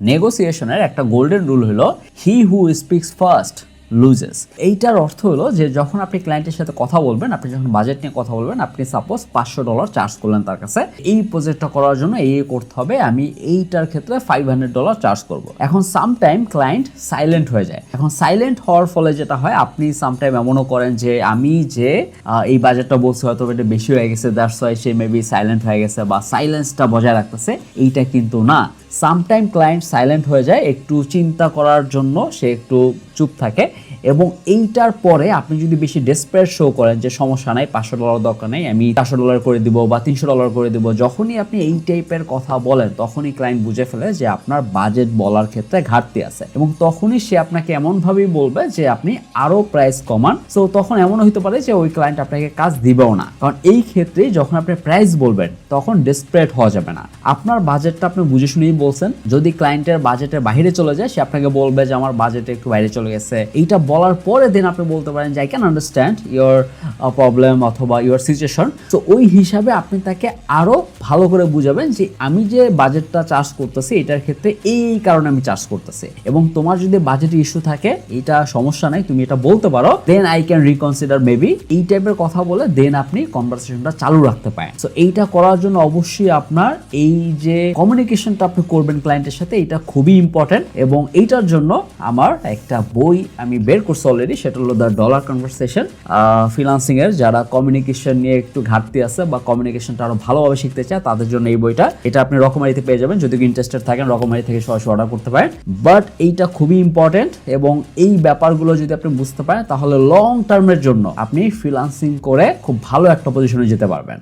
নেগোসিয়েশনের একটা golden rule হলো হি হু speaks first loses. এইটার অর্থ হলো যে যখন আপনি ক্লায়েন্টের সাথে কথা বলবেন, আপনি যখন বাজেট নিয়ে কথা বলবেন, আপনি সাপোজ $500 চার্জ করলেন তার কাছে, এই প্রজেক্টটা করার জন্য এই করতে হবে, আমি এইটার ক্ষেত্রে $500 চার্জ করব। এখন সামটাইম ক্লায়েন্ট সাইলেন্ট হয়ে যায়। এখন সাইলেন্ট হওয়ার ফলে যেটা হয়, আপনি সামটাইম এমনও করেন যে আমি যে এই বাজেটটা বলছি হয়তো এটা বেশি হয়ে গেছে, that's why say maybe silent হয়ে গেছে বা সাইলেন্সটা বজায় রাখতেছে। এইটা কিন্তু না। সামটাইম ক্লায়েন্ট সাইলেন্ট হয়ে যায়, একটু চিন্তা করার জন্য সে একটু চুপ থাকে, এবং এইটার পরে আপনি যদি বেশি ডেসপারেট শো করেন যে সমস্যা নাই, $500 দরকার নেই, আমি $400 করে দিব বা $300 করে দিব, যখনই আপনি এই টাইপের কথা বলেন তখনই ক্লায়েন্ট বুঝে ফেলে যে আপনার বাজেট বলার ক্ষেত্রে ঘাটতি আছে, এবং তখনই সে আপনাকে এমনভাবেই বলবে যে আপনি আরও প্রাইস কমান। সো তখন এমনও হতে পারে যে ওই ক্লায়েন্ট আপনাকে কাজ দিবেও না, কারণ এই ক্ষেত্রে যখন আপনি প্রাইস বলবেন তখন ডেসপারেট হওয়া যাবে না। আপনার বাজেটটা আপনি বুঝে শুনেই বলছেন। যদি ক্লায়েন্টের বাজেটের বাইরে চলে যায়, সে আপনাকে বলবে যে আমার বাজেটে একটু বাইরে চলে গেছে, এইটা বলার পরে দেন আপনি বলতে পারেন যে I can understand your problem অথবা ইউর সিচুয়েশন। তো ওই হিসাবে আপনি তাকে আরও ভালো করে বুঝাবেন যে আমি যে বাজেটটা চার্জ করতেছি এটার ক্ষেত্রে এই কারণে আমি চার্জ করতেছি, এবং তোমার যদি বাজেট ইস্যু থাকে এটা সমস্যা নাই, তুমি এটা বলতে পারো, then I can reconsider maybe, এই টাইপের কথা বলে দেন আপনি কনভারসেশনটা চালু রাখতে পারেন। সো এইটা করার জন্য অবশ্যই আপনার এই যে কমিউনিকেশনটা আপনি করবেন ক্লায়েন্টের সাথে, এটা খুবই ইম্পর্টেন্ট। এবং এইটার জন্য আমার একটা বই আমি বের করছি অলরেডি, সেটা হলো দ্য ডলার কনভারসেশন। ফ্রিল্যান্সিং এর যারা কমিউনিকেশন নিয়ে একটু ঘাটতি আছে বা কমিউনিকেশনটা আরো ভালোভাবে শিখতে চায় তাদের জন্য এই বইটা। এটা আপনি রকমারিতে পেয়ে যাবেন, যদি ইন্টারেস্টেড থাকেন রকমারি থেকে সরাসরি অর্ডার করতে পারেন। বাট এইটা খুবই ইম্পর্টেন্ট, এবং এই ব্যাপারগুলো যদি আপনি বুঝতে পারেন তাহলে লং টার্মের জন্য আপনি ফ্রিল্যান্সিং করে খুব ভালো একটা পজিশনে যেতে পারবেন।